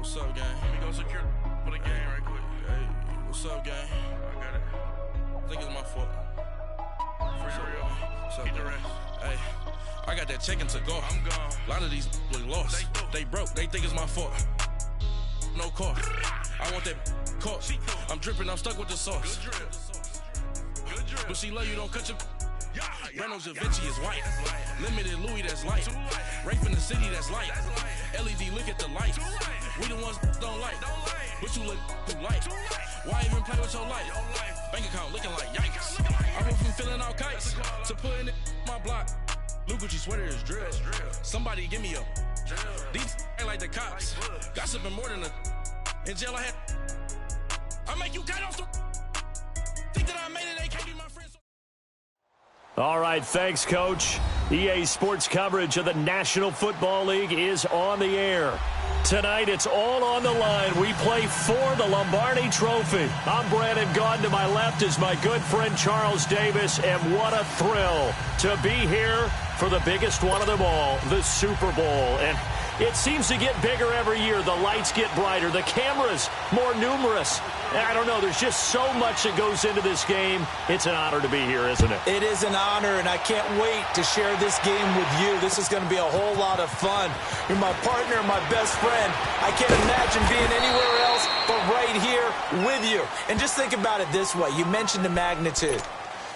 What's up, gang? Let me go secure for the game right quick. Hey, what's up, gang? I got it. I think it's my fault. For real. What's up, Get the gang? rest. Hey, I got that chicken to go. I'm gone. A lot of these look lost. They broke. They think it's my fault. No car. I want that caught. I'm dripping. I'm stuck with the sauce. Good drip. Good drip. But she love you. Don't cut your. Yeah. Reynolds Da Vinci is white. Limited Louis, that's light. Rape in the city, that's light. LED, look at the light. We the ones don't like. But you look too light. Why even play with your life? Bank account looking like yikes. I went from filling out kites to putting it in my block. Blue Gucci sweater is drill. Somebody give me a. These ain't like the cops. Gossiping more than a. In jail I had. I make you cut off the. Think that I made it, they can't be my friends. All right, thanks, Coach. EA Sports coverage of the National Football League is on the air. Tonight, it's all on the line. We play for the Lombardi Trophy. I'm Brandon Gaudin. To my left is my good friend Charles Davis, and what a thrill to be here for the biggest one of them all, the Super Bowl. And it seems to get bigger every year. The lights get brighter. The cameras more numerous. I don't know. There's just so much that goes into this game. It's an honor to be here, isn't it? It is an honor, and I can't wait to share this game with you. This is going to be a whole lot of fun. You're my partner, my best friend. I can't imagine being anywhere else but right here with you. And just think about it this way. You mentioned the magnitude.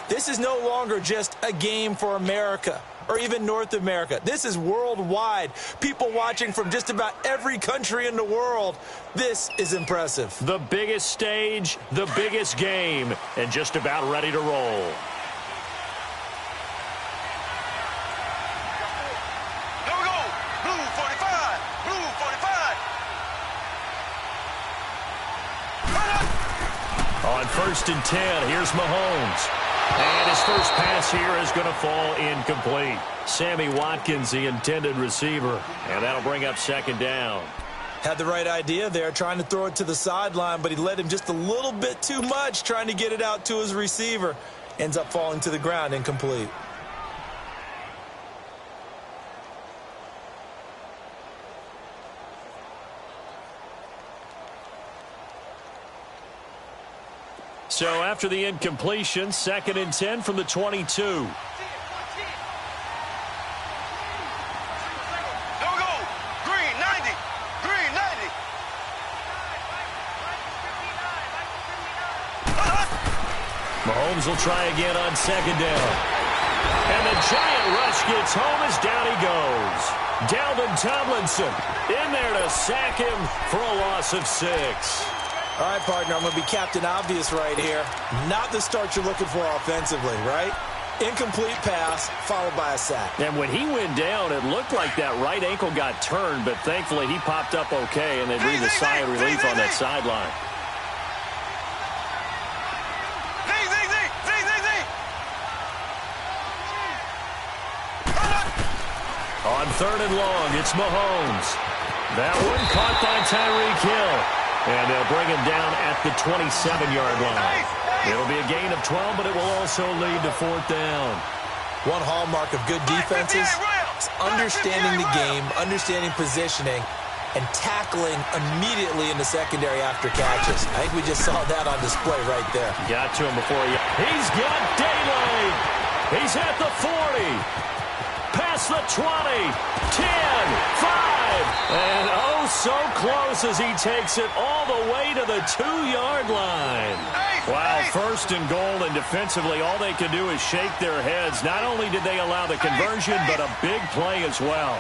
This is no longer just a game for America or even North America. This is worldwide. People watching from just about every country in the world. This is impressive. The biggest stage, the biggest game, and just about ready to roll. Here we go. Blue 45. Blue 45. On 1st and 10, here's Mahomes. And his first pass here is going to fall incomplete. Sammy Watkins, the intended receiver. And that'll bring up 2nd down. Had the right idea there, trying to throw it to the sideline, but he led him just a little bit too much, trying to get it out to his receiver. Ends up falling to the ground, incomplete. So after the incompletion, 2nd and 10 from the 22. Here we go. Green 90. Green 90. Mahomes will try again on 2nd down. And the giant rush gets home as down he goes. Dalvin Tomlinson in there to sack him for a loss of 6. All right, partner, I'm going to be Captain Obvious right here. Not the start you're looking for offensively, right? Incomplete pass, followed by a sack. And when he went down, it looked like that right ankle got turned, but thankfully he popped up okay, and they breathed a sigh of relief on that sideline. On 3rd and long, it's Mahomes. That one caught by Tyreek Hill. And they'll bring him down at the 27-yard line. It'll be a gain of 12, but it will also lead to 4th down. One hallmark of good defenses is understanding the game, understanding positioning, and tackling immediately in the secondary after catches. I think we just saw that on display right there. Got to him before he... He's got daylight. He's at the 40. Past the 20, 10, 5, and oh, so close as he takes it all the way to the 2-yard line. Wow, 1st and goal, and defensively, all they can do is shake their heads. Not only did they allow the conversion, but a big play as well.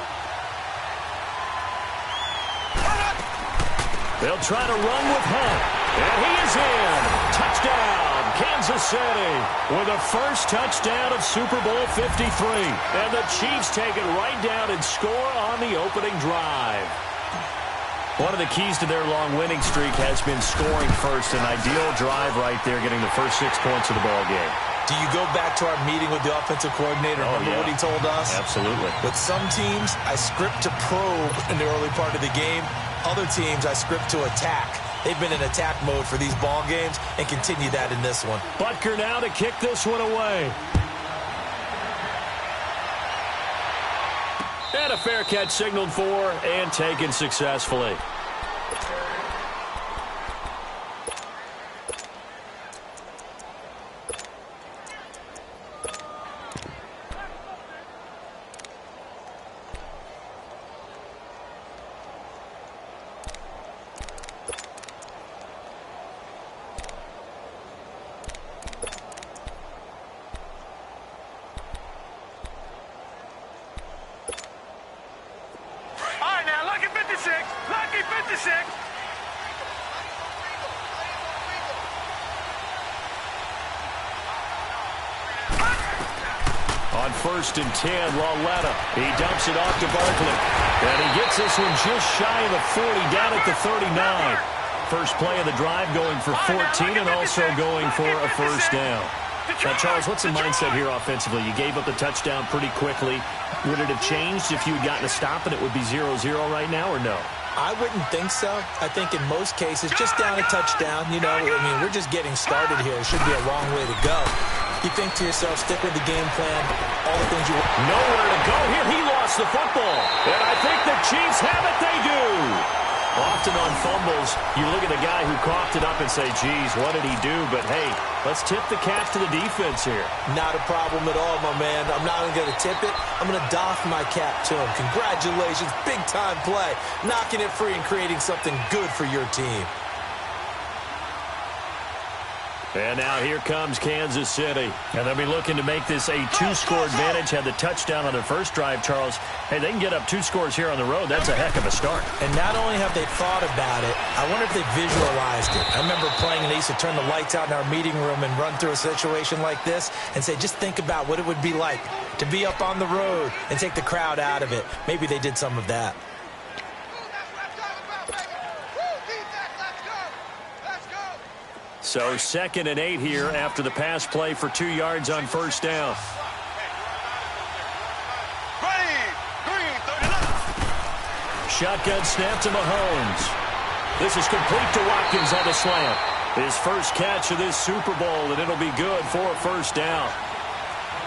They'll try to run with Hunt, and he is in. Touchdown, Kansas City, with the first touchdown of Super Bowl 53. And the Chiefs take it right down and score on the opening drive. One of the keys to their long winning streak has been scoring first. An ideal drive right there, getting the first 6 points of the ball game. Do you go back to our meeting with the offensive coordinator? Remember what he told us? Absolutely. With some teams, I script to probe in the early part of the game. Other teams, I script to attack. They've been in attack mode for these ball games and continue that in this one. Butker now to kick this one away. And a fair catch signaled for and taken successfully. Lucky 56. On 1st and 10, Lauletta. He dumps it off to Barkley. And he gets this one just shy of the 40, down at the 39. First play of the drive going for 14 and also going for a first down. Now, Charles, what's the mindset here offensively? You gave up the touchdown pretty quickly. Would it have changed if you had gotten a stop and it would be 0-0 right now, or no? I wouldn't think so. I think in most cases, just down a touchdown, you know, I mean, we're just getting started here. It should be a long way to go. You think to yourself, stick with the game plan, all the things you want. Nowhere to go here. He lost the football. And I think the Chiefs have it. They do. Often on fumbles, you look at the guy who coughed it up and say, geez, what did he do? But, hey, let's tip the cap to the defense here. Not a problem at all, my man. I'm not even going to tip it. I'm going to doff my cap to him. Congratulations. Big-time play. Knocking it free and creating something good for your team. And now here comes Kansas City. And they'll be looking to make this a 2-score advantage. Had the touchdown on their first drive, Charles. Hey, they can get up 2 scores here on the road. That's a heck of a start. And not only have they thought about it, I wonder if they visualized it. I remember playing and they used to turn the lights out in our meeting room and run through a situation like this and say, just think about what it would be like to be up on the road and take the crowd out of it. Maybe they did some of that. So 2nd and 8 here after the pass play for 2 yards on first down. Shotgun snap to Mahomes. This is complete to Watkins on the slant. His first catch of this Super Bowl, and it'll be good for a first down.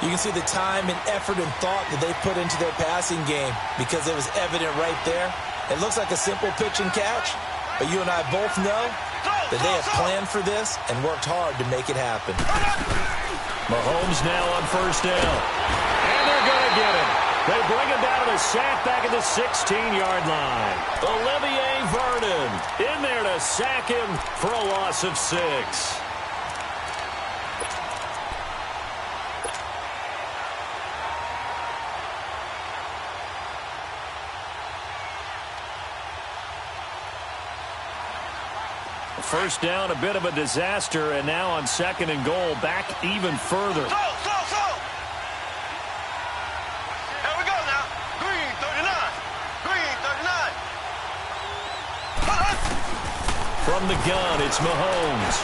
You can see the time and effort and thought that they put into their passing game because it was evident right there. It looks like a simple pitch and catch, but you and I both know that they have planned for this and worked hard to make it happen. Mahomes now on first down. And they're going to get him. They bring him down to the sack back at the 16-yard line. Olivier Vernon in there to sack him for a loss of 6. First down, a bit of a disaster, and now on 2nd and goal, back even further. Here we go now. Green 39. Green 39. From the gun, it's Mahomes.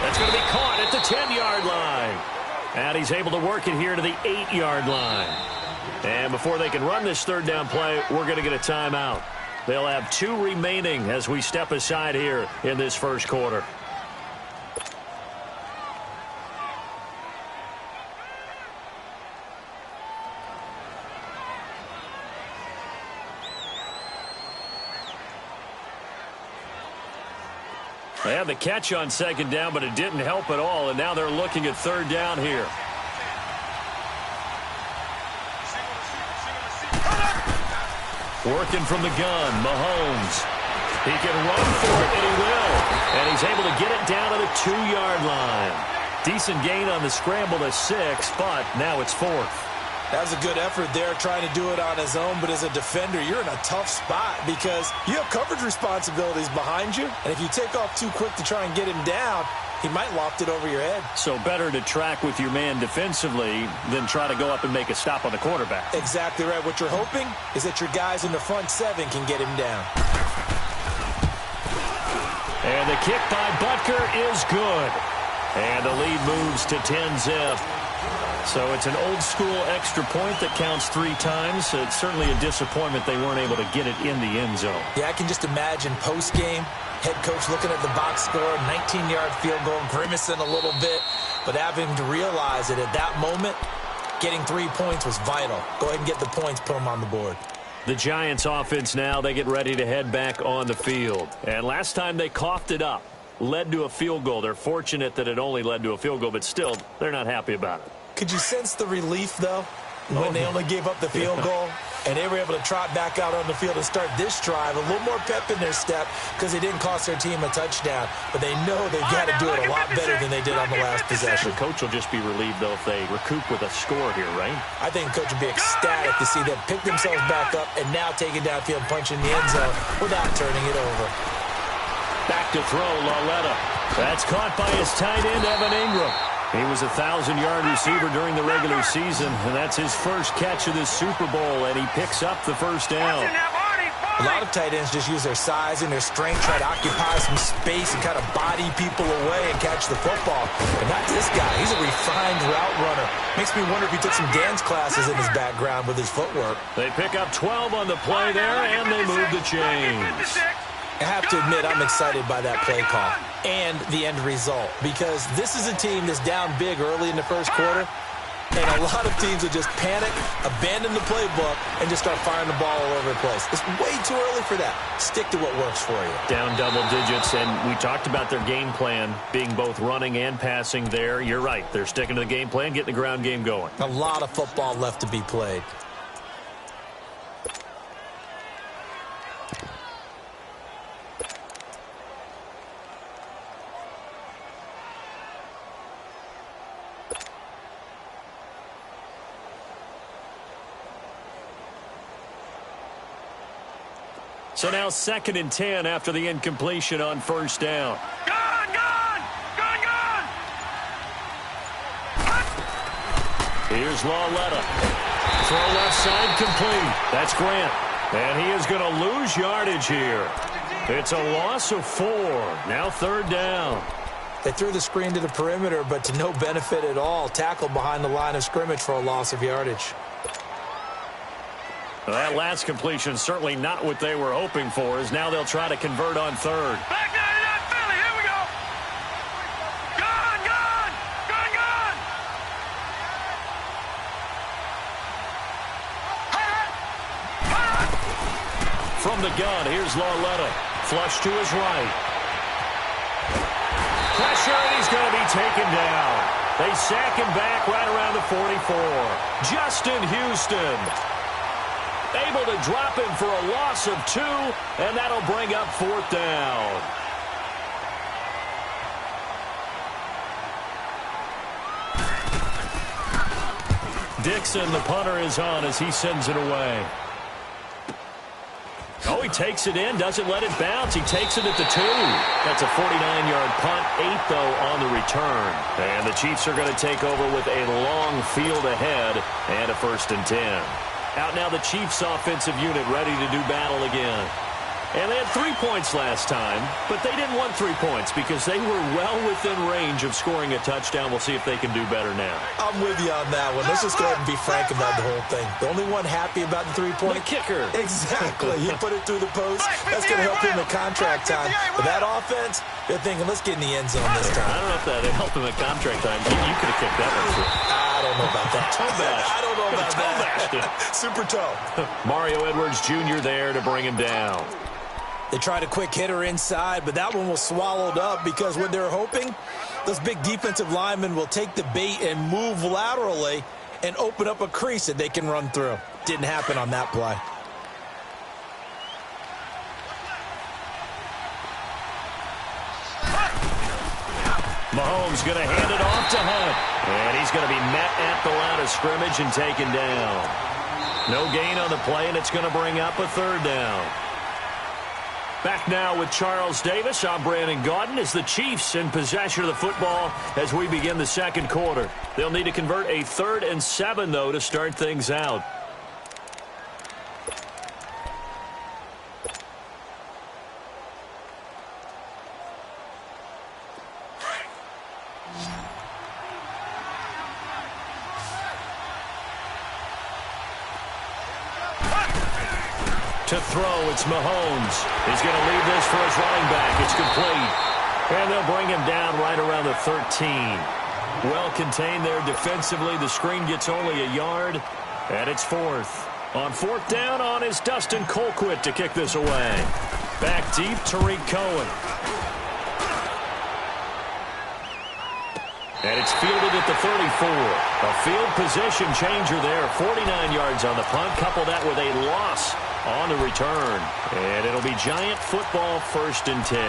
That's going to be caught at the 10-yard line. And he's able to work it here to the 8-yard line. And before they can run this third down play, we're going to get a timeout. They'll have 2 remaining as we step aside here in this first quarter. They had the catch on 2nd down, but it didn't help at all, and now they're looking at 3rd down here. Working from the gun, Mahomes. He can run for it, and he will. And he's able to get it down to the 2-yard line. Decent gain on the scramble to 6, but now it's 4th. That was a good effort there, trying to do it on his own. But as a defender, you're in a tough spot because you have coverage responsibilities behind you. And if you take off too quick to try and get him down, he might loft it over your head. So better to track with your man defensively than try to go up and make a stop on the quarterback. Exactly right. What you're hoping is that your guys in the front 7 can get him down. And the kick by Butker is good. And the lead moves to 10-zip. So it's an old-school extra point that counts 3 times. It's certainly a disappointment they weren't able to get it in the end zone. Yeah, I can just imagine post-game, head coach looking at the box score, 19-yard field goal, grimacing a little bit, but having to realize that at that moment, getting 3 points was vital. Go ahead and get the points, put them on the board. The Giants offense now, they get ready to head back on the field. And last time they coughed it up, led to a field goal. They're fortunate that it only led to a field goal, but still, they're not happy about it. Could you sense the relief, though, when they only gave up the field goal? And they were able to trot back out on the field and start this drive. A little more pep in their step because they didn't cost their team a touchdown. But they know they've got to do it a lot better than they did on the last possession. The coach will just be relieved, though, if they recoup with a score here, right? I think the coach would be ecstatic to see them pick themselves back up and now take it downfield, punching the end zone without turning it over. Back to throw, Lauletta. That's caught by his tight end, Evan Ingram. He was a 1,000-yard receiver during the regular season, and that's his first catch of this Super Bowl, and he picks up the first down. A lot of tight ends just use their size and their strength, try to occupy some space and kind of body people away and catch the football. But not this guy. He's a refined route runner. Makes me wonder if he took some dance classes in his background with his footwork. They pick up 12 on the play there, and they move the chains. I have to admit, I'm excited by that play call and the end result because this is a team that's down big early in the first quarter, and a lot of teams will just panic, abandon the playbook, and just start firing the ball all over the place. It's way too early for that. Stick to what works for you. Down double digits, and we talked about their game plan being both running and passing there. You're right. They're sticking to the game plan, getting the ground game going. A lot of football left to be played. So now 2nd and 10 after the incompletion on first down. Gone! Here's Lauletta. Throw left side complete. That's Grant. And he is going to lose yardage here. It's a loss of 4. Now 3rd down. They threw the screen to the perimeter, but to no benefit at all. Tackled behind the line of scrimmage for a loss of yardage. Well, that last completion certainly not what they were hoping for, as now they'll try to convert on 3rd. Back down to that Philly. Here we go. Gone! From the gun, here's Lauletta. Flush to his right. Pressure, and he's going to be taken down. They sack him back right around the 44. Justin Houston able to drop him for a loss of 2, and that'll bring up 4th down. Dixon, the punter, is on as he sends it away. Oh, he takes it in, doesn't let it bounce. He takes it at the 2. That's a 49-yard punt, 8, though, on the return. And the Chiefs are going to take over with a long field ahead and a 1st and 10. Out now the Chiefs' offensive unit ready to do battle again. And they had 3 points last time, but they didn't want 3 points because they were well within range of scoring a touchdown. We'll see if they can do better now. I'm with you on that one. Let's just go ahead and be frank about the whole thing. The only one happy about the 3-point? The kicker. Exactly. He put it through the post. That's going to help him in contract time. But that offense, they're thinking, let's get in the end zone this time. I don't know if that helped him in contract time. You could have kicked that one through. I don't know about that. Toe bash. I don't know about toe bashed that. it. Super toe. Mario Edwards Jr. there to bring him down. They tried a quick hitter inside, but that one was swallowed up because what they're hoping, those big defensive linemen will take the bait and move laterally and open up a crease that they can run through. Didn't happen on that play. Mahomes going to hand it off to Hunt. And he's going to be met at the line of scrimmage and taken down. No gain on the play, and it's going to bring up a 3rd down. Back now with Charles Davis. I'm Brandon Gaudin as the Chiefs in possession of the football as we begin the 2nd quarter. They'll need to convert a 3rd and 7, though, to start things out. To throw, it's Mahomes. He's going to leave this for his running back. It's complete. And they'll bring him down right around the 13. Well contained there defensively. The screen gets only a yard, and it's 4th. On fourth down on is Dustin Colquitt to kick this away. Back deep, Tariq Cohen. And it's fielded at the 34. A field position changer there. 49 yards on the punt. Couple that with a loss on the return. And it'll be Giant football, 1st and 10.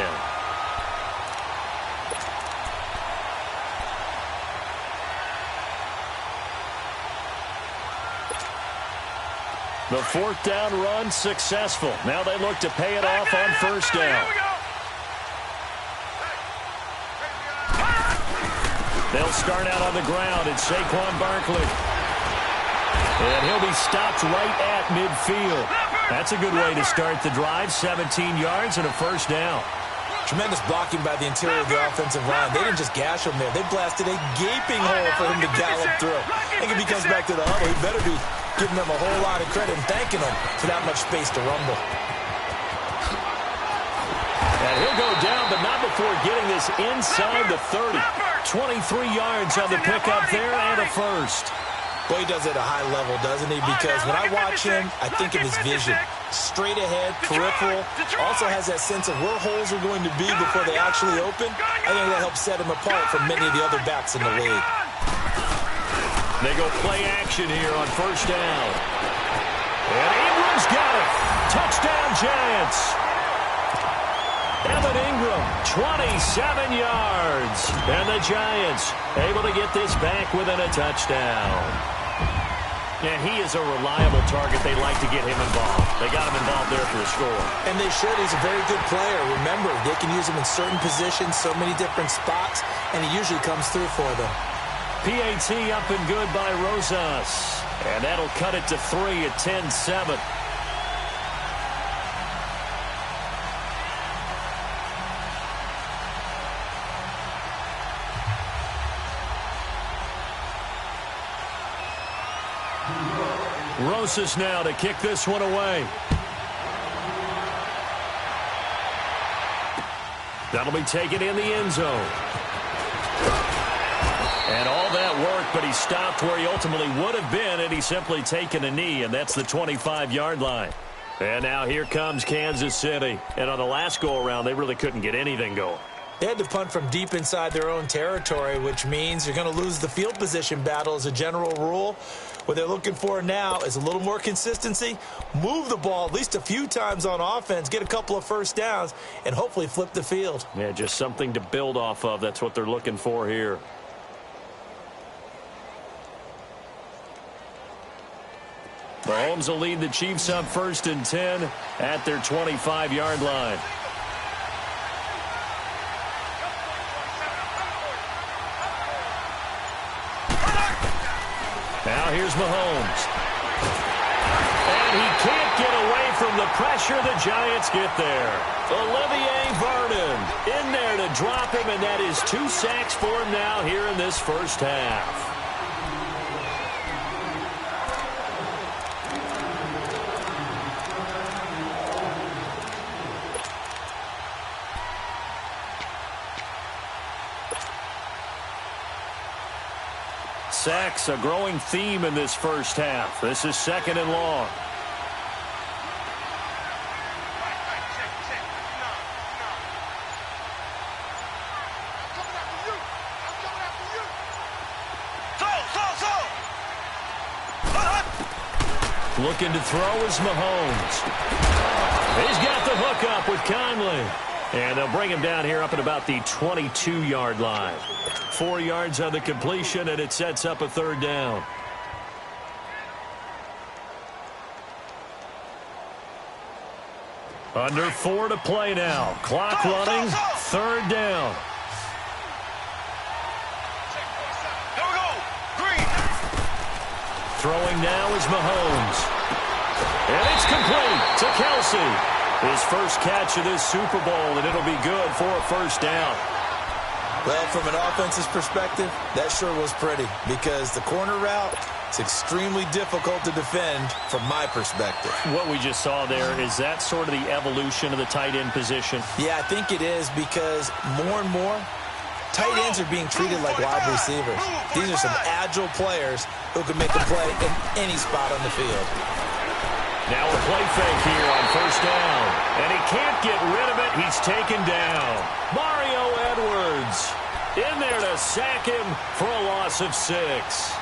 The fourth down run successful. Now they look to pay it off on 1st down. They'll start out on the ground. It's Saquon Barkley. And he'll be stopped right at midfield. That's a good way to start the drive. 17 yards and a 1st down. Tremendous blocking by the interior of the offensive line. They didn't just gash him there. They blasted a gaping hole for him to gallop through. I think if he comes back to the huddle, he better be giving them a whole lot of credit and thanking them for that much space to rumble. And he'll go down, but not before getting this inside the 30. 23 yards on the pickup there and a 1st. Boy, he does it at a high level, doesn't he? Because when I watch him, I think of his vision. Straight ahead, peripheral. Also has that sense of where holes are going to be before they actually open. I think that helps set him apart from many of the other backs in the league. They go play action here on 1st down. And Ingram's got it. Touchdown, Giants. Evan Ingram, 27 yards. And the Giants able to get this back within a touchdown. And he is a reliable target. They like to get him involved. They got him involved there for a score. And they should. He's a very good player. Remember, they can use him in certain positions, so many different spots, and he usually comes through for them. PAT up and good by Rosas. And that'll cut it to 3 at 10-7. Rosas now to kick this one away. That'll be taken in the end zone. And all that work, but he stopped where he ultimately would have been had he simply taken a knee, and that's the 25-yard line. And now here comes Kansas City. And on the last go-around, they really couldn't get anything going. They had to punt from deep inside their own territory, which means you're going to lose the field position battle as a general rule. What they're looking for now is a little more consistency, move the ball at least a few times on offense, get a couple of 1st downs, and hopefully flip the field. Yeah, just something to build off of. That's what they're looking for here. Mahomes will lead the Chiefs up 1st and 10 at their 25-yard line. Now here's Mahomes. And he can't get away from the pressure. The Giants get there. Olivier Vernon in there to drop him, and that is 2 sacks for him now here in this 1st half. Sacks, a growing theme in this 1st half. This is 2nd and long. Looking to throw is Mahomes. He's got the hook up with Conley. And they'll bring him down here up at about the 22-yard line. 4 yards on the completion, and it sets up a 3rd down. Under 4 to play now. Clock running. 3rd down. Throwing now is Mahomes. And it's complete to Kelsey. His first catch of this Super Bowl, and it'll be good for a 1st down. Well, from an offense's perspective, that sure was pretty because the corner route is extremely difficult to defend from my perspective. What we just saw there, is that sort of the evolution of the tight end position? Yeah, I think it is because more and more, tight ends are being treated like wide receivers. These are some agile players who can make a play in any spot on the field. Now a play fake here on first down. And he can't get rid of it. He's taken down. Mario Edwards in there to sack him for a loss of 6.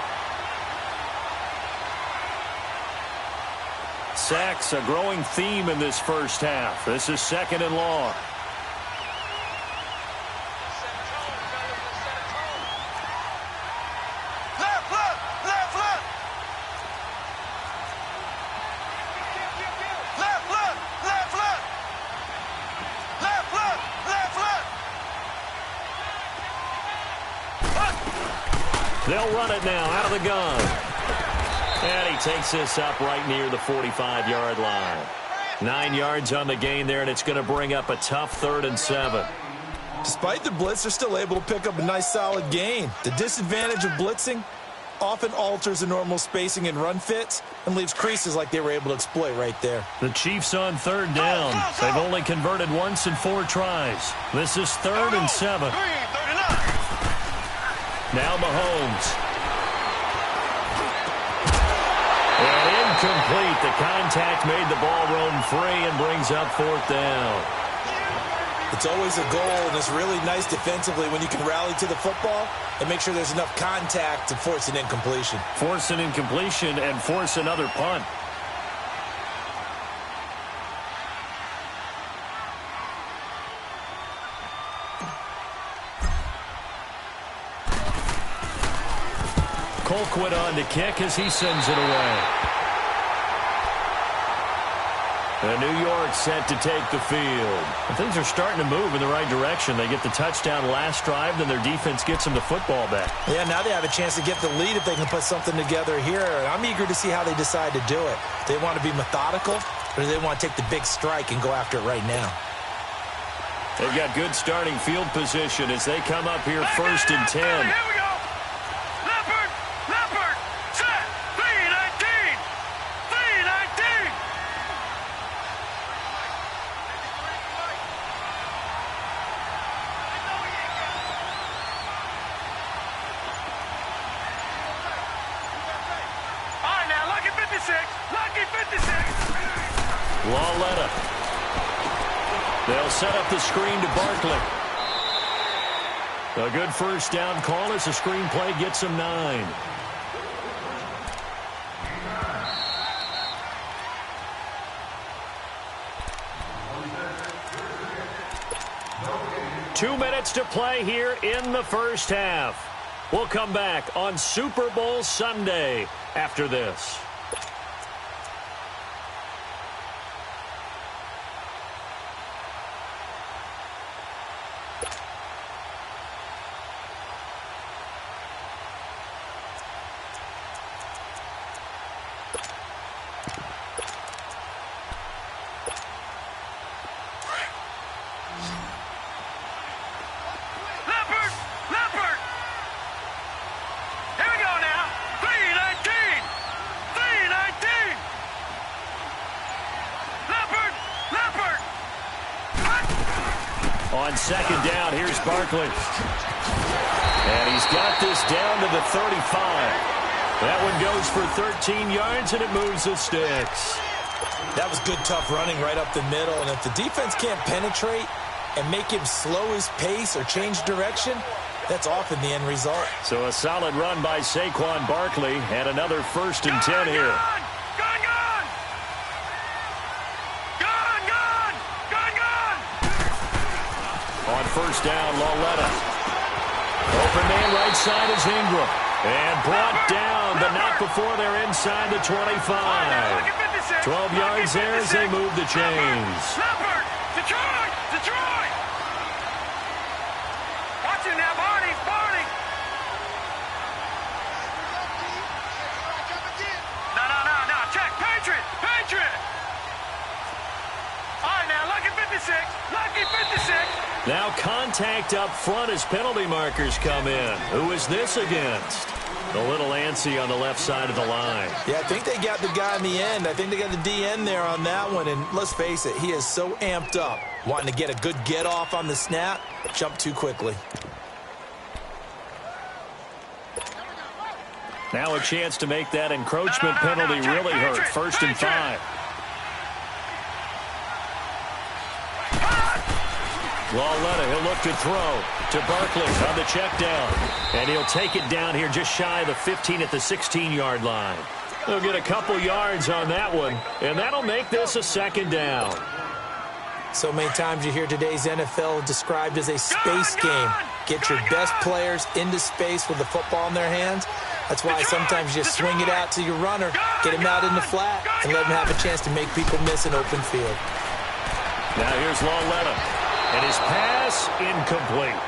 Sacks a growing theme in this first half. This is 2nd and long. They'll run it now out of the gun. And he takes this up right near the 45-yard line. 9 yards on the gain there, and it's going to bring up a tough 3rd and 7. Despite the blitz, they're still able to pick up a nice solid gain. The disadvantage of blitzing often alters the normal spacing and run fits and leaves creases like they were able to exploit right there. The Chiefs on 3rd down. They've only converted once in 4 tries. This is 3rd and 7. Now Mahomes. And incomplete. The contact made the ball roam free and brings up 4th down. It's always a goal, and it's really nice defensively when you can rally to the football and make sure there's enough contact to force an incompletion. Force an incompletion and force another punt. Colquitt on to kick as he sends it away. And New York set to take the field. And things are starting to move in the right direction. They get the touchdown last drive, then their defense gets them the football back. Yeah, now they have a chance to get the lead if they can put something together here. And I'm eager to see how they decide to do it. Do they want to be methodical, or do they want to take the big strike and go after it right now? They've got good starting field position as they come up here 1st and 10. Here we go. Leopard, set, 3-19. 3-19. All right, now, lucky 56. Lucky 56. Lauletta. They'll set up the screen to Barkley. A good first down call as the screen play gets him 9. Two minutes to play here in the first half. We'll come back on Super Bowl Sunday after this. On 2nd down, here's Barkley. And he's got this down to the 35. That one goes for 13 yards, and it moves the sticks. That was good, tough running right up the middle. And if the defense can't penetrate and make him slow his pace or change direction, that's often the end result. So a solid run by Saquon Barkley, and another 1st and 10 here. On 1st down, Lauletta. Open man right side is Ingram. And brought down, but not before they're inside the 25. 12 yards there as they move the chains. Detroit! Watch it now, Barney! No, check, Patriot! All right, now, lucky 56. Now contact up front as penalty markers come in. Who is this against? A little antsy on the left side of the line. Yeah, I think they got the guy in the end. I think they got the DN there on that one. And let's face it, he is so amped up, wanting to get a good get off on the snap, jump too quickly. Now a chance to make that encroachment penalty really hurt. 1st and 5. Lauletta, he'll look to throw to Barkley on the check down. And he'll take it down here just shy of the 15 at the 16-yard line. They'll get a couple yards on that one, and that'll make this a second down. So many times you hear today's NFL described as a space game. Get your best players into space with the football in their hands. That's why sometimes you swing it out to your runner, get him out in the flat, and let him have a chance to make people miss an open field. Now here's Lauletta, and his pass incomplete.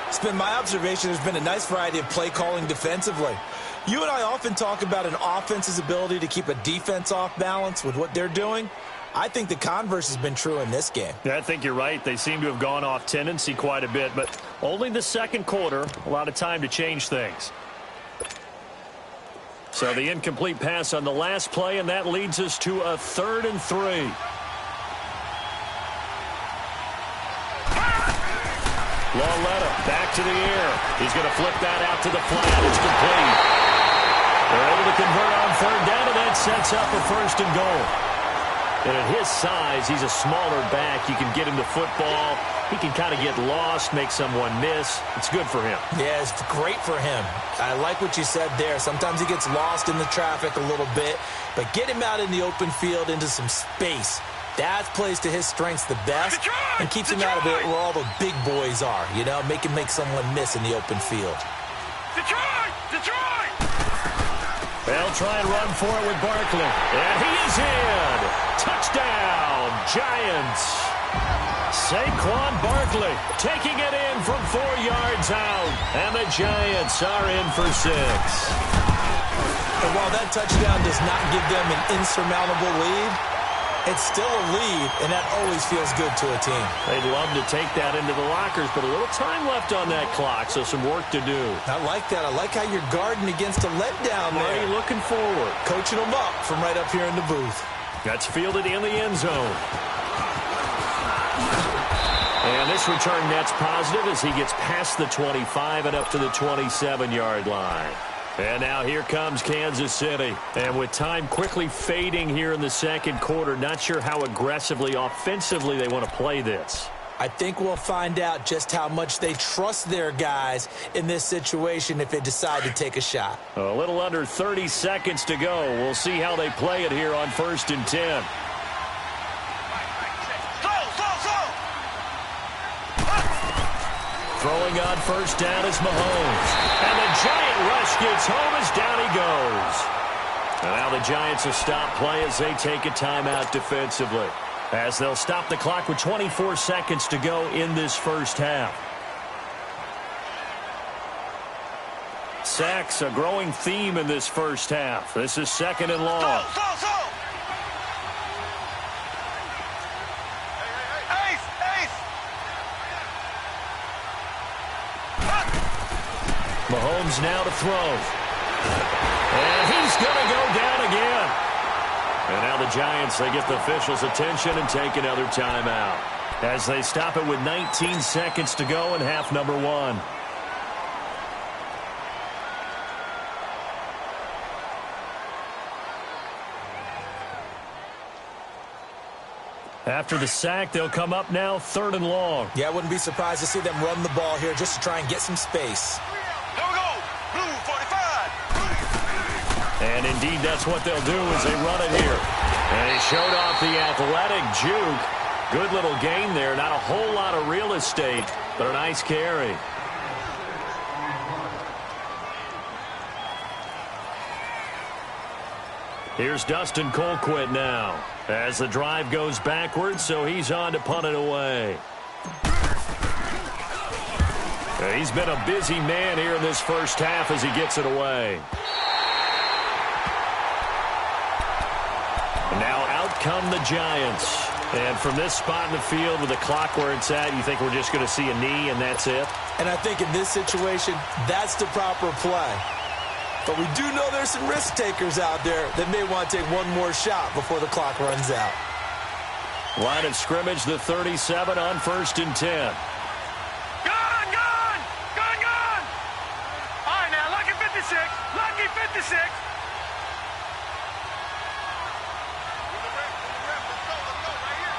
It's been my observation there's been a nice variety of play calling defensively. You and I often talk about an offense's ability to keep a defense off balance with what they're doing. I think the converse has been true in this game. Yeah, I think you're right. They seem to have gone off tendency quite a bit, but only the second quarter, a lot of time to change things. So the incomplete pass on the last play, and that leads us to a 3rd and 3. Lauletta back to the air. He's going to flip that out to the flat. It's complete. They're able to convert on 3rd down, and that sets up a 1st and goal. And at his size, he's a smaller back. You can get him the football. He can kind of get lost, make someone miss. It's good for him. Yeah, it's great for him. I like what you said there. Sometimes he gets lost in the traffic a little bit, but get him out in the open field into some space. That plays to his strengths the best and keeps him out of it where all the big boys are, you know, make him make someone miss in the open field. Detroit! They'll try and run for it with Barkley. And he is in. Touchdown, Giants. Saquon Barkley taking it in from 4 yards out. And the Giants are in for 6. And while that touchdown does not give them an insurmountable lead, it's still a lead, and that always feels good to a team. They'd love to take that into the lockers, but a little time left on that clock, so some work to do. I like that. I like how you're guarding against a letdown there. Already looking forward. Coaching them up from right up here in the booth. That's fielded in the end zone. And this return net's positive as he gets past the 25 and up to the 27-yard line. And now here comes Kansas City. And with time quickly fading here in the second quarter, not sure how aggressively, offensively they want to play this. I think we'll find out just how much they trust their guys in this situation if they decide to take a shot. A little under 30 seconds to go. We'll see how they play it here on 1st and 10. Throwing on 1st down is Mahomes. And the Giant rush gets home as down he goes. And now the Giants will stop play as they take a timeout defensively. As they'll stop the clock with 24 seconds to go in this first half. Sacks, a growing theme in this first half. This is 2nd and long. Mahomes now to throw. And he's going to go down again. And now the Giants, they get the officials' attention and take another timeout. As they stop it with 19 seconds to go in half number 1. After the sack, they'll come up now 3rd and long. Yeah, I wouldn't be surprised to see them run the ball here just to try and get some space. And indeed, that's what they'll do as they run it here. And he showed off the athletic juke. Good little gain there. Not a whole lot of real estate, but a nice carry. Here's Dustin Colquitt now as the drive goes backwards, so he's on to punt it away. He's been a busy man here in this first half as he gets it away. And now out come the Giants. And from this spot in the field with the clock where it's at, you think we're just going to see a knee and that's it? And I think in this situation, that's the proper play. But we do know there's some risk takers out there that may want to take one more shot before the clock runs out. Line of scrimmage, the 37 on 1st and 10. Gone! All right, now, lucky 56. Lucky 56.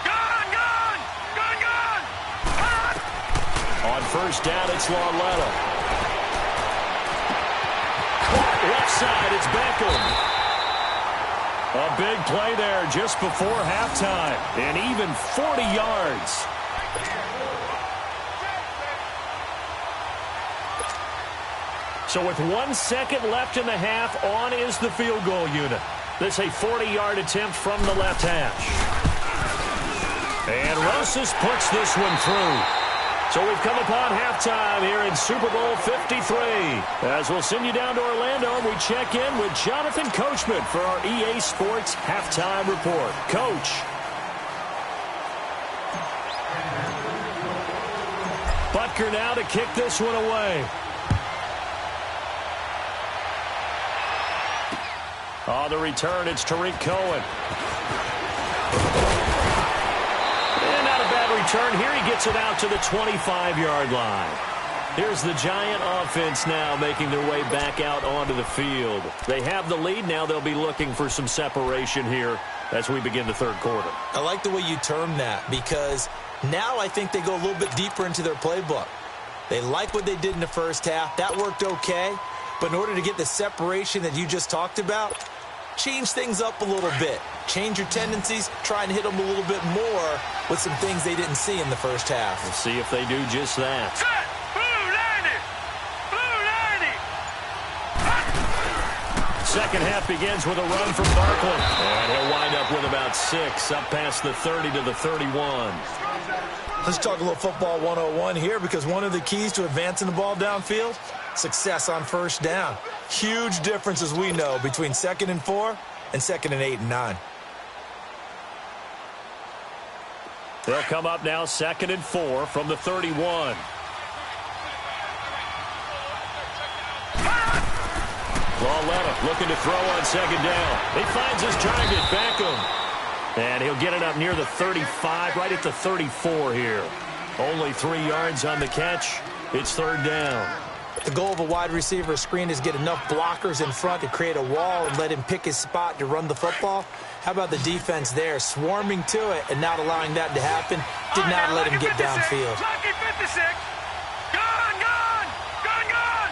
Gone! On first down, it's Lauletta. Left side, it's Beckham. A big play there just before halftime. And even 40 yards. So with 1 second left in the half, on is the field goal unit. This a 40-yard attempt from the left hash. And Rosas puts this one through. So we've come upon halftime here in Super Bowl 53. As we'll send you down to Orlando, we check in with Jonathan Coachman for our EA Sports Halftime Report. Coach. Butker now to kick this one away. On the return, it's Tariq Cohen. And not a bad return. Here he gets it out to the 25-yard line. Here's the Giant offense now making their way back out onto the field. They have the lead. Now they'll be looking for some separation here as we begin the third quarter. I like the way you term that because now I think they go a little bit deeper into their playbook. They like what they did in the first half. That worked okay. But in order to get the separation that you just talked about, change things up a little bit. Change your tendencies. Try and hit them a little bit more with some things they didn't see in the first half. We'll see if they do just that. Set! Blue 90! Blue 90! Second half begins with a run from Barkley. And he'll wind up with about 6 up past the 30 to the 31. Let's talk a little football 101 here because one of the keys to advancing the ball downfield, success on first down. Huge difference, as we know, between 2nd and 4 and 2nd and 8 and 9. They'll come up now 2nd and 4 from the 31. Lauletta looking to throw on 2nd down. He finds his target, Beckham. And he'll get it up near the 35, right at the 34 here. Only 3 yards on the catch. It's 3rd down. The goal of a wide receiver screen is get enough blockers in front to create a wall and let him pick his spot to run the football. How about the defense there, swarming to it and not allowing that to happen? Did not let him get downfield. Lucky 56. Gone, gone, gone, gone.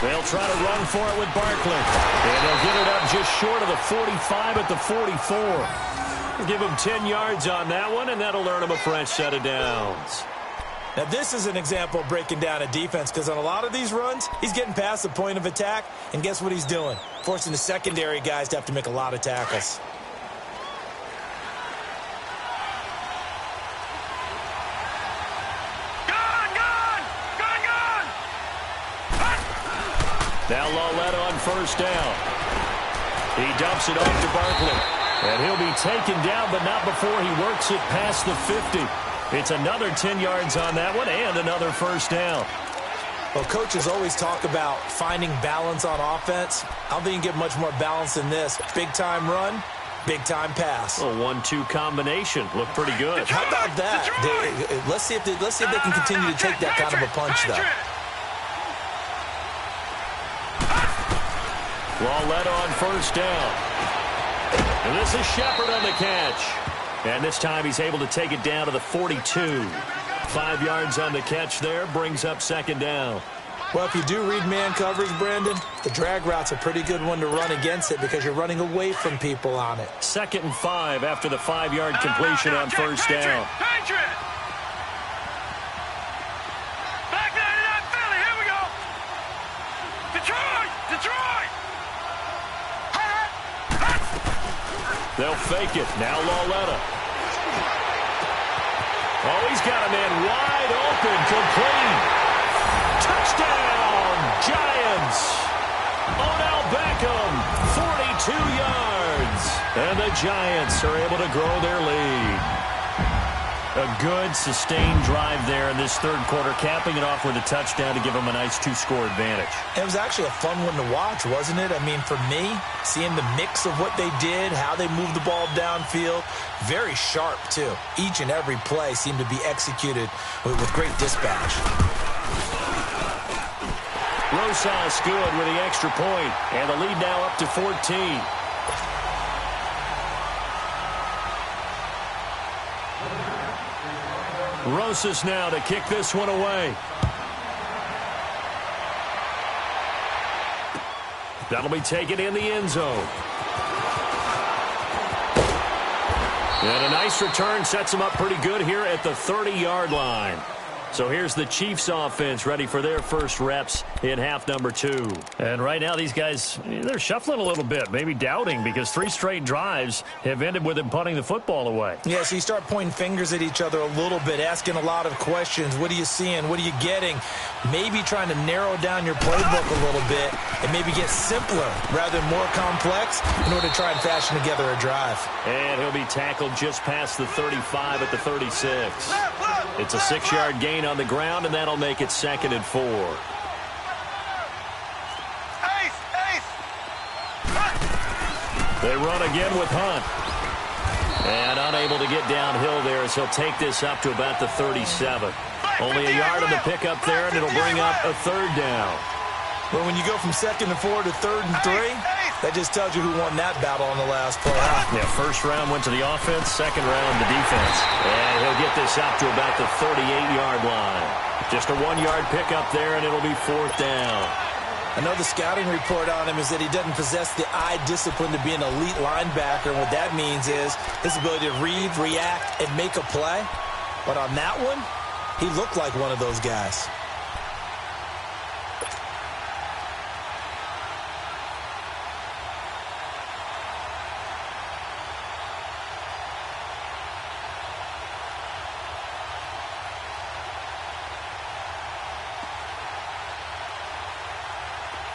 They'll try to run for it with Barkley. And they'll get it up just short of the 45 at the 44. We'll give him 10 yards on that one, and that'll earn him a fresh set of downs. Now, this is an example of breaking down a defense because on a lot of these runs, he's getting past the point of attack, and guess what he's doing? Forcing the secondary guys to have to make a lot of tackles. Now Lauletta on first down. He dumps it off to Barkley. And he'll be taken down, but not before he works it past the 50. It's another 10 yards on that one and another first down. Well, coaches always talk about finding balance on offense. I don't think you can get much more balance than this. Big-time run, big-time pass. A 1-2 combination. Looked pretty good. How about that? Let's see if they can continue to take that kind of a punch, though. Lauletta on first down. And this is Shepard on the catch. And this time he's able to take it down to the 42. 5 yards on the catch there, brings up 2nd down. Well, if you do read man coverage, Brandon, the drag route's a pretty good one to run against it because you're running away from people on it. 2nd and 5 after the 5-yard completion on first down. Back nine and out, Philly. Here we go. Detroit! Detroit! They'll fake it. Now Lauletta. Oh, he's got a man wide open, complete. Touchdown, Giants. Odell Beckham, 42 yards. And the Giants are able to grow their lead. A good, sustained drive there in this third quarter, capping it off with a touchdown to give them a nice 2-score advantage. It was actually a fun one to watch, wasn't it? I mean, for me, seeing the mix of what they did, how they moved the ball downfield, very sharp, too. Each and every play seemed to be executed with great dispatch. Rosas good with the extra point, and the lead now up to 14. Rosas now to kick this one away. That'll be taken in the end zone. And a nice return sets them up pretty good here at the 30-yard line. So here's the Chiefs offense ready for their first reps in half number 2. And right now these guys, they're shuffling a little bit, maybe doubting, because 3 straight drives have ended with them punting the football away. Yeah, so you start pointing fingers at each other a little bit, asking a lot of questions. What are you seeing? What are you getting? Maybe trying to narrow down your playbook a little bit and maybe get simpler rather than more complex in order to try and fashion together a drive. And he'll be tackled just past the 35 at the 36. It's a 6-yard gain on the ground, and that'll make it 2nd and 4. They run again with Hunt. And unable to get downhill there as he'll take this up to about the 37. Only a yard on the pickup there, and it'll bring up a 3rd down. But when you go from 2nd and 4 to 3rd and 3, that just tells you who won that battle on the last play. Yeah, first round went to the offense, second round the defense. And he'll get this up to about the 38-yard line. Just a 1-yard pickup there, and it'll be 4th down. I know the scouting report on him is that he doesn't possess the eye discipline to be an elite linebacker. And what that means is his ability to read, react, and make a play. But on that one, he looked like one of those guys.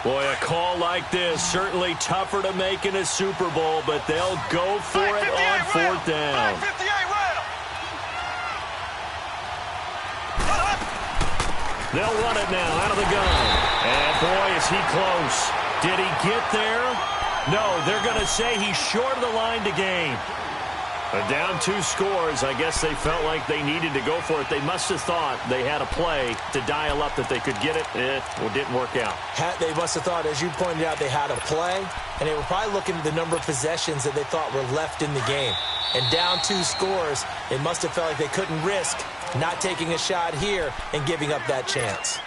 Boy, a call like this, certainly tougher to make in a Super Bowl, but they'll go for it on 4th down. They'll run it now out of the gun. And boy, is he close. Did he get there? No, they're going to say he's short of the line to gain. But down 2 scores, I guess they felt like they needed to go for it. They must have thought they had a play to dial up that they could get it. It didn't work out. They must have thought, as you pointed out, they had a play, and they were probably looking at the number of possessions that they thought were left in the game. And down 2 scores, they must have felt like they couldn't risk not taking a shot here and giving up that chance.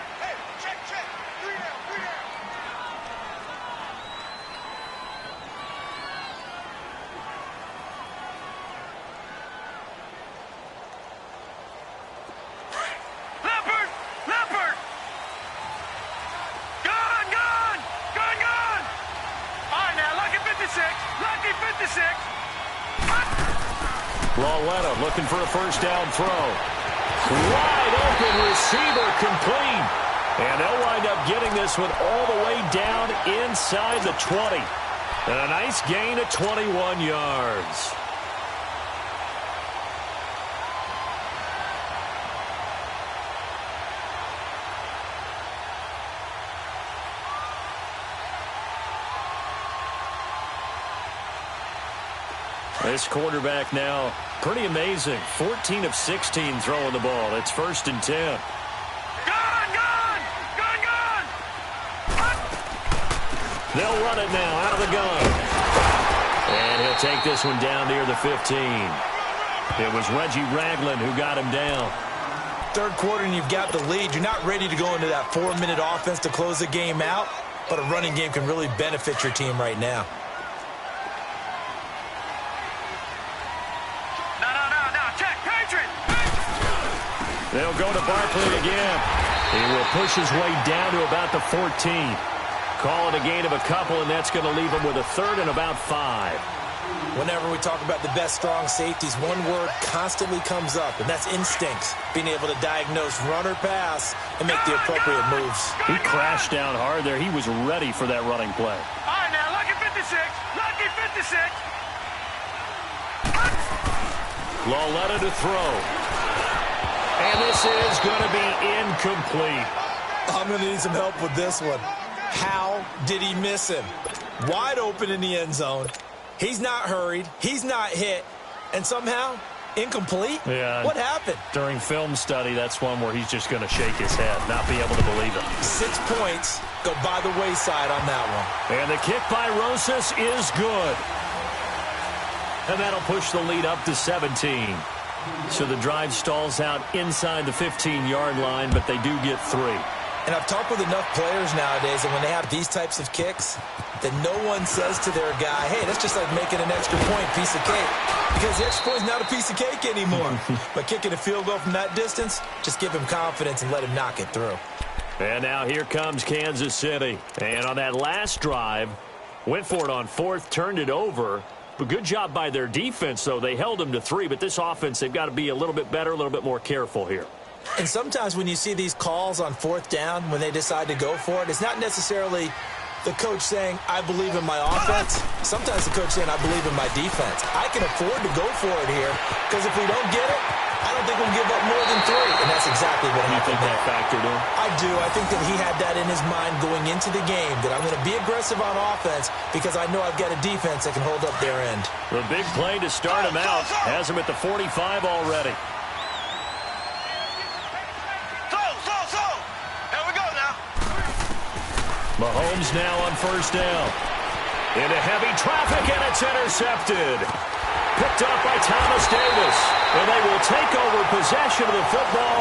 Looking for a first down throw. Wide open receiver, complete. And they'll wind up getting this one all the way down inside the 20. And a nice gain of 21 yards. This quarterback now, pretty amazing. 14 of 16 throwing the ball. It's 1st and 10. They'll run it now out of the gun. And he'll take this one down near the 15. It was Reggie Ragland who got him down. 3rd quarter and you've got the lead. You're not ready to go into that 4-minute offense to close the game out, but a running game can really benefit your team right now. They'll go to Barkley again. He will push his way down to about the 14. Call it a gain of a couple, and that's going to leave him with a 3rd and about 5. Whenever we talk about the best strong safeties, one word constantly comes up, and that's instincts. Being able to diagnose run or pass and make the appropriate moves. He crashed down hard there. He was ready for that running play. All right, now, lucky 56. Lucky 56. Lauletta to throw. And this is going to be incomplete. I'm going to need some help with this one. How did he miss him? Wide open in the end zone. He's not hurried. He's not hit. And somehow, Incomplete? Yeah. What happened? During film study, that's one where he's just going to shake his head, not be able to believe it. 6 points go by the wayside on that one. And the kick by Rosas is good. And that'll push the lead up to 17. So the drive stalls out inside the 15-yard line, but they do get 3. And I've talked with enough players nowadays that when they have these types of kicks, that no one says to their guy, hey, that's just like making an extra point, piece of cake. Because the extra point is not a piece of cake anymore. But kicking a field goal from that distance, just give him confidence and let him knock it through. And now here comes Kansas City. And on that last drive, went for it on 4th, turned it over. But good job by their defense, though. They held them to 3, but this offense, they've got to be a little bit better, a little bit more careful here. And sometimes when you see these calls on 4th down, when they decide to go for it, it's not necessarily the coach saying, I believe in my offense. Sometimes the coach saying, I believe in my defense. I can afford to go for it here, because if we don't get it, I don't think we'll give up more than 3. And that's exactly what happened. You think that factored in? I do. I think that he had that in his mind going into the game, that I'm going to be aggressive on offense because I know I've got a defense that can hold up their end. The big play to start him out has him at the 45 already. Here we go now. Mahomes now on 1st down. Into heavy traffic, and it's intercepted. Picked up by Thomas Davis. And they will take over possession of the football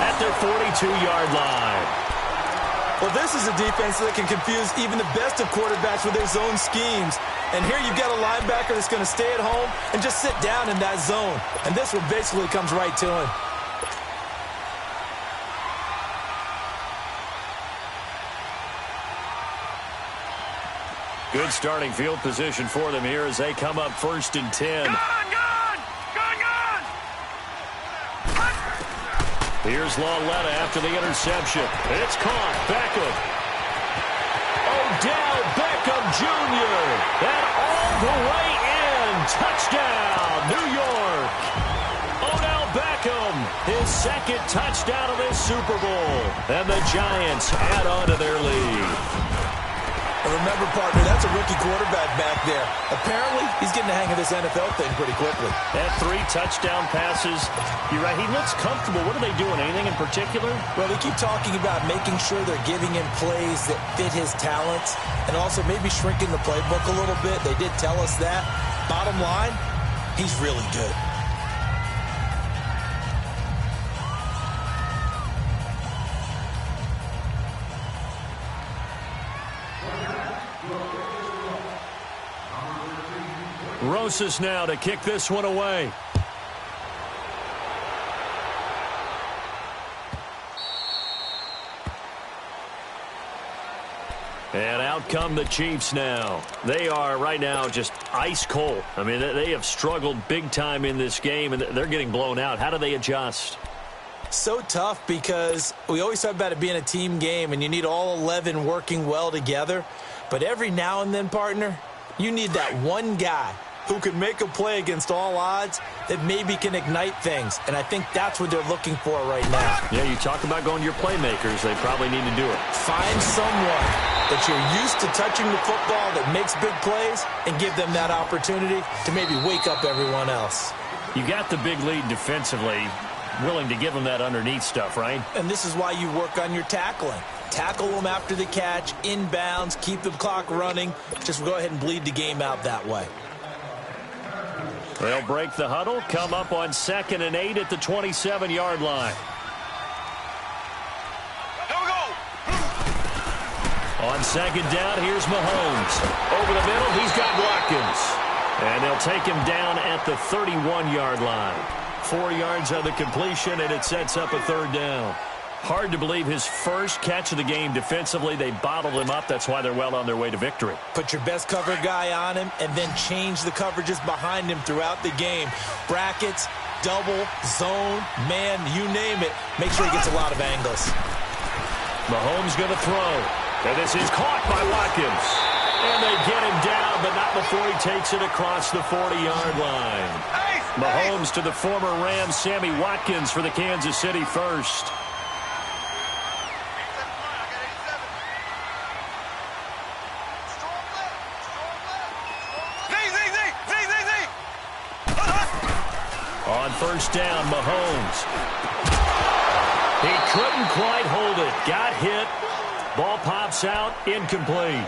at their 42-yard line. Well, this is a defense that can confuse even the best of quarterbacks with their zone schemes. And here you've got a linebacker that's going to stay at home and just sit down in that zone. And this one basically comes right to him. Good starting field position for them here as they come up 1st and 10. Here's Lauletta after the interception. It's caught. Beckham. Odell Beckham Jr. And all the way in. Touchdown, New York. Odell Beckham, his 2nd touchdown of this Super Bowl. And the Giants add on to their lead. And remember, partner, that's a rookie quarterback back there. Apparently, he's getting the hang of this NFL thing pretty quickly. That 3 touchdown passes. You're right. He looks comfortable. What are they doing? Anything in particular? Well, they keep talking about making sure they're giving him plays that fit his talents and also maybe shrinking the playbook a little bit. They did tell us that. Bottom line, he's really good. Rosas now to kick this one away. And out come the Chiefs now. They are right now just ice cold. I mean, they have struggled big time in this game, and they're getting blown out. How do they adjust? So tough because we always talk about it being a team game, and you need all 11 working well together. But every now and then, partner, you need that one guy who can make a play against all odds that maybe can ignite things. And I think that's what they're looking for right now. Yeah, you talk about going to your playmakers. They probably need to do it. Find someone that you're used to touching the football that makes big plays and give them that opportunity to maybe wake up everyone else. You got the big lead defensively, willing to give them that underneath stuff, right? And this is why you work on your tackling. Tackle them after the catch, inbounds, keep the clock running. Just go ahead and bleed the game out that way. They'll break the huddle, come up on 2nd and 8 at the 27-yard line. Here we go. On 2nd down, here's Mahomes. Over the middle, he's got Watkins. And they'll take him down at the 31-yard line. 4 yards on the completion, and it sets up a 3rd down. Hard to believe his first catch of the game defensively. They bottled him up. That's why they're well on their way to victory. Put your best cover guy on him and then change the coverages behind him throughout the game. Brackets, double, zone, man, you name it. Make sure he gets a lot of angles. Mahomes going to throw. And this is caught by Watkins. And they get him down, but not before he takes it across the 40-yard line. Mahomes to the former Rams, Sammy Watkins for the Kansas City first. On on first down, Mahomes. He couldn't quite hold it. Got hit. Ball pops out. Incomplete.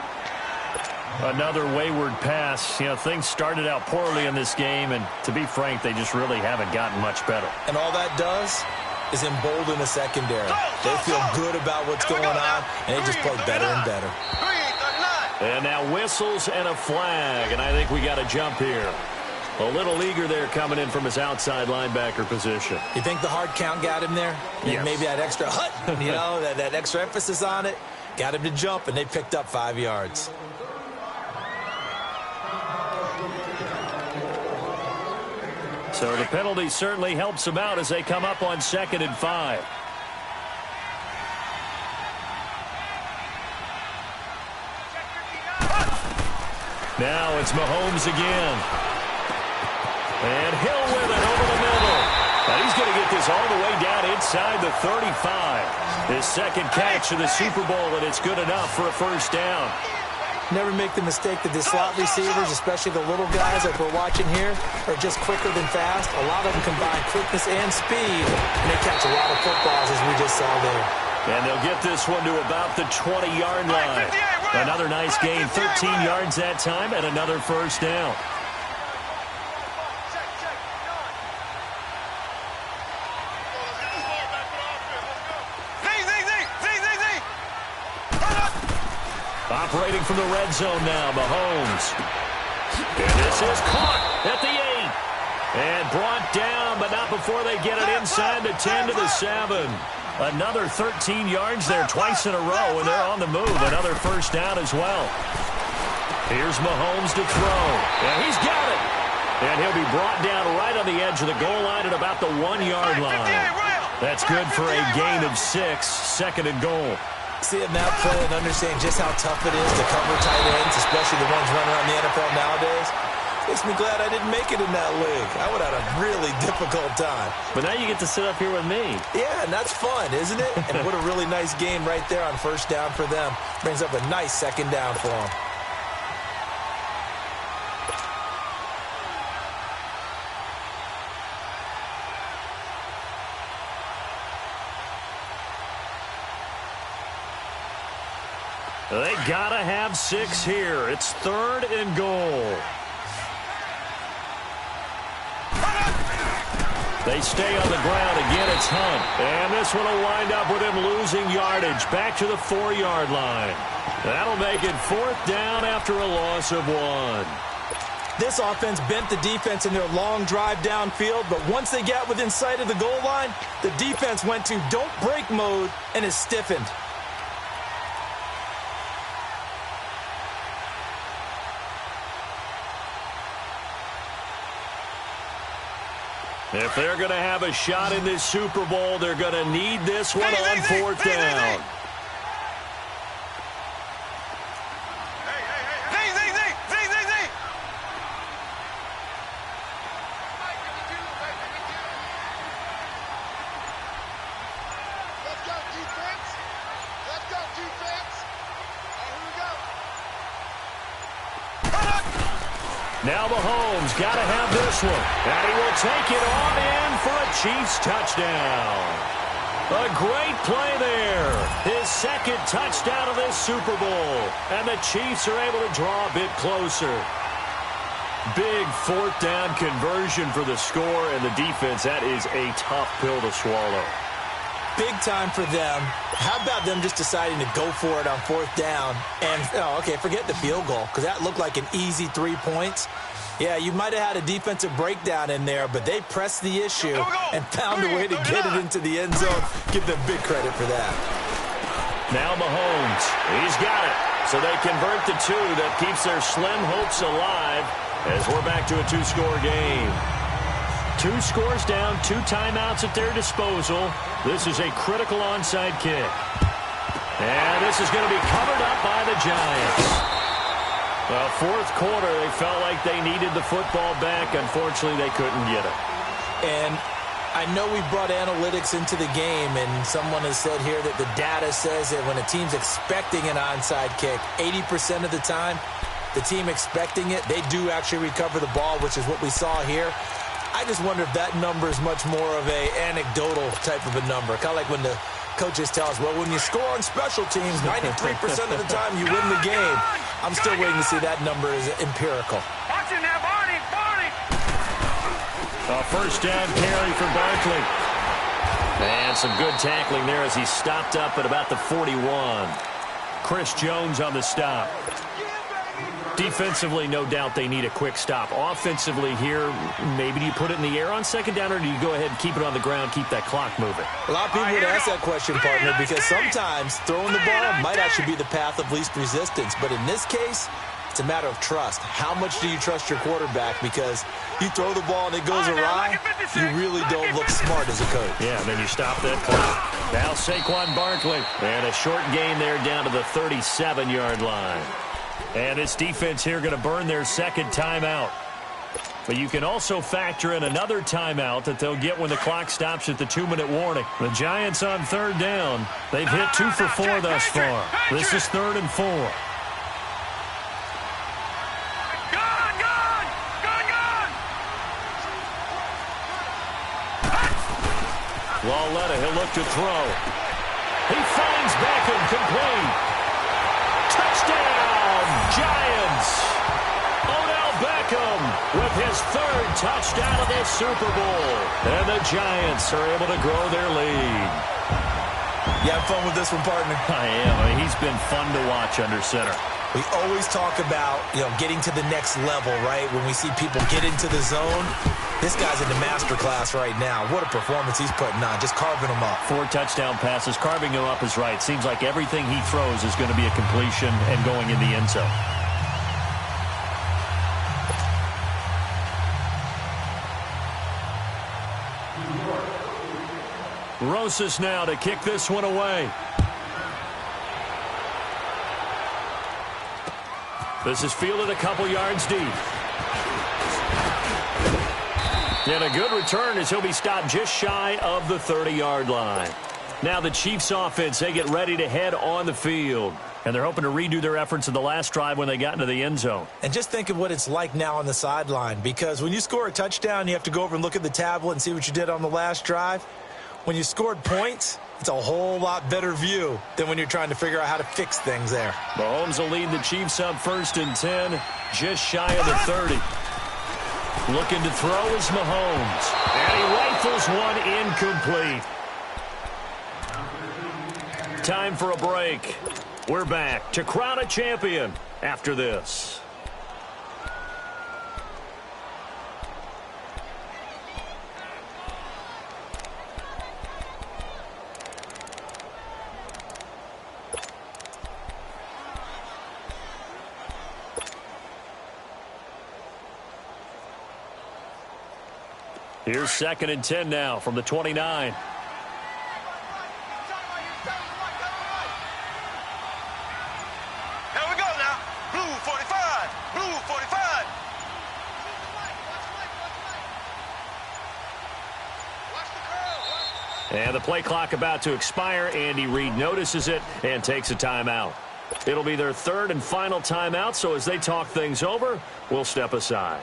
Another wayward pass. You know, things started out poorly in this game, and to be frank, they just really haven't gotten much better. And all that does is embolden the secondary. They feel good about what's going on, and they just play better and better. And now whistles and a flag, and I think we got a jump here. A little eager there coming in from his outside linebacker position. You think the hard count got him there? Yes. Maybe that extra you know, that extra emphasis on it got him to jump, and they picked up 5 yards. So the penalty certainly helps them out as they come up on 2nd and 5. Now it's Mahomes again. And Hill with it over the middle. And he's going to get this all the way down inside the 35. His second catch of the Super Bowl, and it's good enough for a first down. Never make the mistake that the slot receivers, especially the little guys like we're watching here, are just quicker than fast. A lot of them combine quickness and speed, and they catch a lot of footballs, as we just saw there. And they'll get this one to about the 20-yard line. Another nice gain, 13 yards that time, and another first down. Operating from the red zone now, Mahomes. And this is caught at the 8. And brought down, but not before they get it inside the 10 to the 7. Another 13 yards there twice in a row, and they're on the move. Another first down as well. Here's Mahomes to throw. And he's got it. And he'll be brought down right on the edge of the goal line at about the 1-yard line. That's good for a gain of 6, 2nd and goal. Seeing that play and understanding just how tough it is to cover tight ends, especially the ones running around the NFL nowadays, makes me glad I didn't make it in that league. I would have had a really difficult time. But now you get to sit up here with me. Yeah, and that's fun, isn't it? And what a really nice game right there on first down for them. Brings up a nice second down for them. They gotta have 6 here. It's 3rd and goal. They stay on the ground. Again, it's Hunt. And this one will wind up with him losing yardage. Back to the 4-yard line. That'll make it 4th down after a loss of 1. This offense bent the defense in their long drive downfield, but once they got within sight of the goal line, the defense went to don't break mode and is stiffened. If they're going to have a shot in this Super Bowl, they're going to need this one on 4th down. Now Mahomes got to have this one. And he will take it on in for a Chiefs touchdown. A great play there. His 2nd touchdown of this Super Bowl. And the Chiefs are able to draw a bit closer. Big 4th down conversion for the score, and the defense, that is a tough pill to swallow. Big time for them. How about them just deciding to go for it on 4th down? And, okay, forget the field goal, because that looked like an easy 3 points. Yeah, you might have had a defensive breakdown in there, but they pressed the issue and found a way to get it into the end zone. Give them big credit for that. Now Mahomes, he's got it. So they convert the 2 that keeps their slim hopes alive as we're back to a 2-score game. 2 scores down, 2 timeouts at their disposal. This is a critical onside kick. And this is going to be covered up by the Giants. Well, 4th quarter, they felt like they needed the football back. Unfortunately, they couldn't get it. And I know we brought analytics into the game, and someone has said here that the data says that when a team's expecting an onside kick, 80% of the time, the team expecting it, they do actually recover the ball, which is what we saw here. I just wonder if that number is much more of a anecdotal type of a number. Kind of like when the coaches tell us, well, when you score on special teams, 93% of the time you win the game. I'm still waiting to see that number is empirical. Watch it now, Barney, Barney. A first down carry for Barkley. And some good tackling there as he stopped up at about the 41. Chris Jones on the stop. Defensively, no doubt they need a quick stop. Offensively here, maybe do you put it in the air on second down, or do you go ahead and keep it on the ground, keep that clock moving? A lot of people would ask that question, partner, because sometimes throwing the ball might actually be the path of least resistance. But in this case, it's a matter of trust. How much do you trust your quarterback? Because you throw the ball and it goes awry, you really don't look smart as a coach. Yeah, and then you stop that clock. Now Saquon Barkley. And a short gain there down to the 37-yard line. And this defense here going to burn their second timeout. But you can also factor in another timeout that they'll get when the clock stops at the 2-minute warning. The Giants on third down. They've hit 2 for 4 thus far. This is 3rd and 4. Lauletta, he'll look to throw. He finds Beckham complete. Touchdown, Giants. Odell Beckham with his 3rd touchdown of this Super Bowl. And the Giants are able to grow their lead. You have fun with this one, partner? I am. He's been fun to watch under center. We always talk about, getting to the next level, right? When we see people get into the zone, this guy's in the master class right now. What a performance he's putting on, just carving them up. 4 touchdown passes, carving him up is right. Seems like everything he throws is going to be a completion and going in the end zone. Rosas now to kick this one away. This is fielded a couple yards deep. And a good return as he'll be stopped just shy of the 30-yard line. Now the Chiefs offense, they get ready to head on the field. And they're hoping to redo their efforts in the last drive when they got into the end zone. And just think of what it's like now on the sideline. Because when you score a touchdown, you have to go over and look at the tablet and see what you did on the last drive. When you scored points, it's a whole lot better view than when you're trying to figure out how to fix things there. Mahomes will lead the Chiefs up 1st and 10, just shy of the 30. Looking to throw is Mahomes. And he rifles one incomplete. Time for a break. We're back to crown a champion after this. Here's 2nd and 10 now from the 29. Here we go now. Blue 45. Blue 45. And the play clock about to expire. Andy Reid notices it and takes a timeout. It'll be their 3rd and final timeout, so as they talk things over, we'll step aside.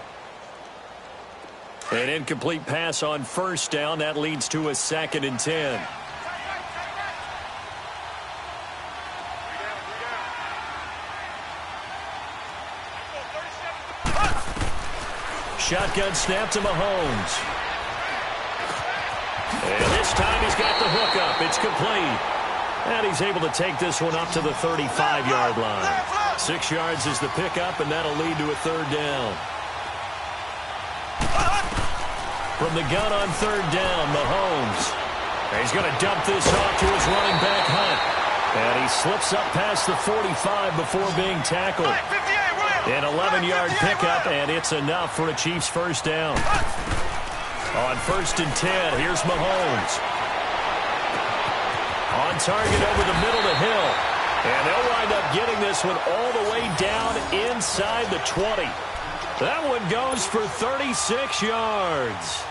An incomplete pass on 1st down. That leads to a 2nd and 10. Shotgun snap to Mahomes. And this time he's got the hook up. It's complete. And he's able to take this one up to the 35-yard line. 6 yards is the pickup, and that'll lead to a 3rd down. From the gun on 3rd down, Mahomes. He's going to dump this off to his running back, Hunt. And he slips up past the 45 before being tackled. An 11-yard pickup, and it's enough for a Chiefs 1st down. On 1st and 10, here's Mahomes. On target over the middle to Hill. And they'll wind up getting this one all the way down inside the 20. That one goes for 36 yards.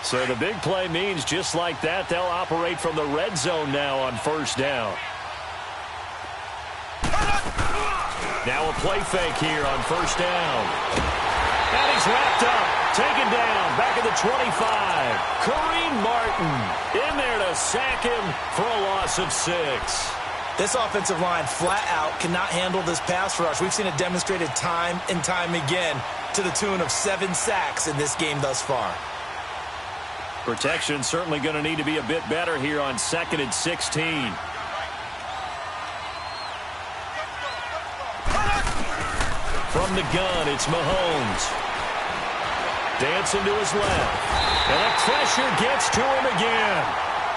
So the big play means just like that, they'll operate from the red zone now on first down. Now a play fake here on first down. And he's wrapped up, taken down, back at the 25. Kareem Martin in there to sack him for a loss of 6. This offensive line flat out cannot handle this pass rush. We've seen it demonstrated time and time again to the tune of 7 sacks in this game thus far. Protection certainly going to need to be a bit better here on 2nd and 16. From the gun, it's Mahomes. Dancing to his left. And the pressure gets to him again.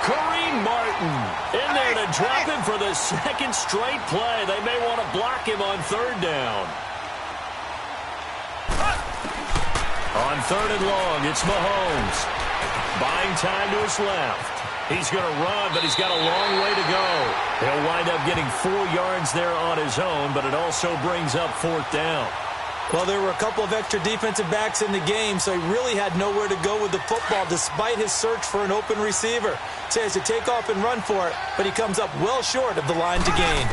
Kareem Martin in there to drop him for the 2nd straight play. They may want to block him on 3rd down. On 3rd and long, it's Mahomes. Buying time to his left. He's going to run, but he's got a long way to go. He'll wind up getting 4 yards there on his own, but it also brings up 4th down. Well, there were a couple of extra defensive backs in the game, so he really had nowhere to go with the football despite his search for an open receiver. So he has to take off and run for it, but he comes up well short of the line to gain.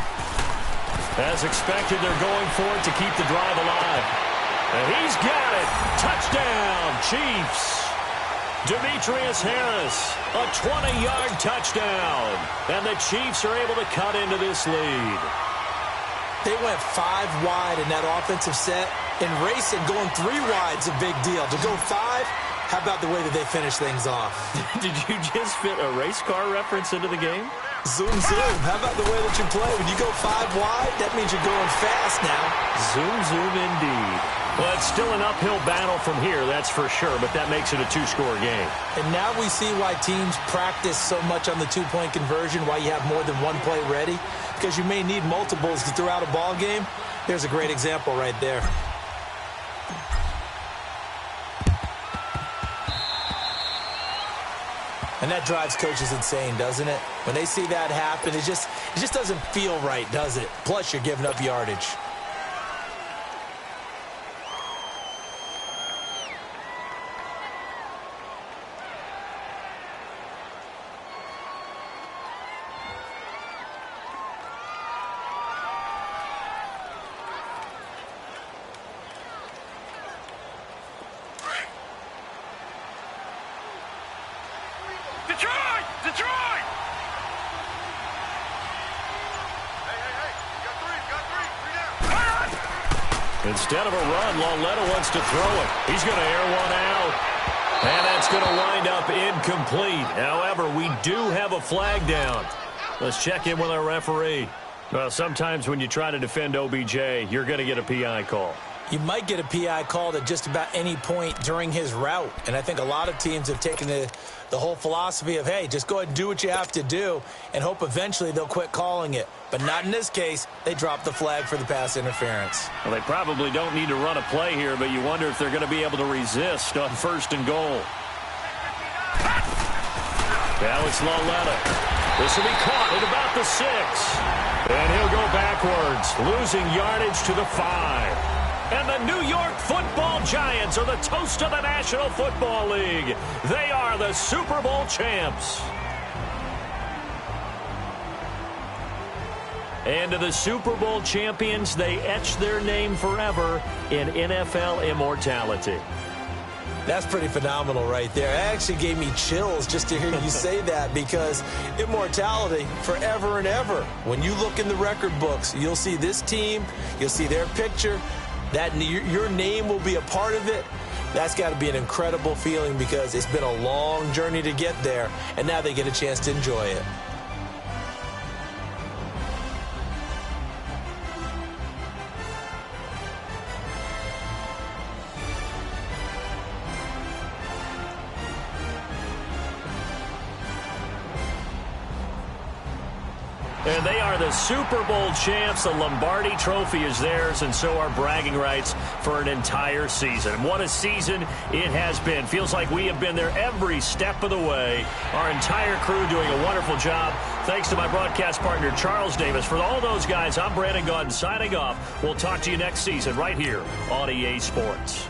As expected, they're going for it to keep the drive alive. And he's got it. Touchdown, Chiefs. Demetrius Harris, a 20-yard touchdown. And the Chiefs are able to cut into this lead. They went 5 wide in that offensive set. In racing, going 3 wide's a big deal. To go 5, how about the way that they finish things off? Did you just fit a race car reference into the game? Zoom, zoom. How about the way that you play? When you go 5 wide, that means you're going fast now. Zoom, zoom indeed. Well, it's still an uphill battle from here, that's for sure, but that makes it a 2-score game. And now we see why teams practice so much on the 2-point conversion, why you have more than 1 play ready, because you may need multiples throughout a ball game. There's a great example right there. And that drives coaches insane, doesn't it? When they see that happen, it just doesn't feel right, does it? Plus, you're giving up yardage. Detroit! Instead of a run, Lauletta wants to throw it. He's going to air one out. And that's going to wind up incomplete. However, we do have a flag down. Let's check in with our referee. Well, sometimes when you try to defend OBJ, you're going to get a PI call. You might get a PI called at just about any point during his route. And I think a lot of teams have taken the whole philosophy of, hey, just go ahead and do what you have to do and hope eventually they'll quit calling it. But not in this case. They dropped the flag for the pass interference. Well, they probably don't need to run a play here, but you wonder if they're going to be able to resist on 1st and goal. Now it's Lauletta. This will be caught at about the 6. And he'll go backwards, losing yardage to the 5. And the New York Football Giants are the toast of the National Football League. They are the Super Bowl champs. And to the Super Bowl champions, they etch their name forever in NFL immortality. That's pretty phenomenal right there. It actually gave me chills just to hear you say that, because immortality forever and ever. When you look in the record books, you'll see this team, you'll see their picture, that your name will be a part of it. That's got to be an incredible feeling, because it's been a long journey to get there, and now they get a chance to enjoy it. And they are the Super Bowl champs. The Lombardi Trophy is theirs, and so are bragging rights for an entire season. What a season it has been. Feels like we have been there every step of the way. Our entire crew doing a wonderful job. Thanks to my broadcast partner, Charles Davis. For all those guys, I'm Brandon Gaudin signing off. We'll talk to you next season right here on EA Sports.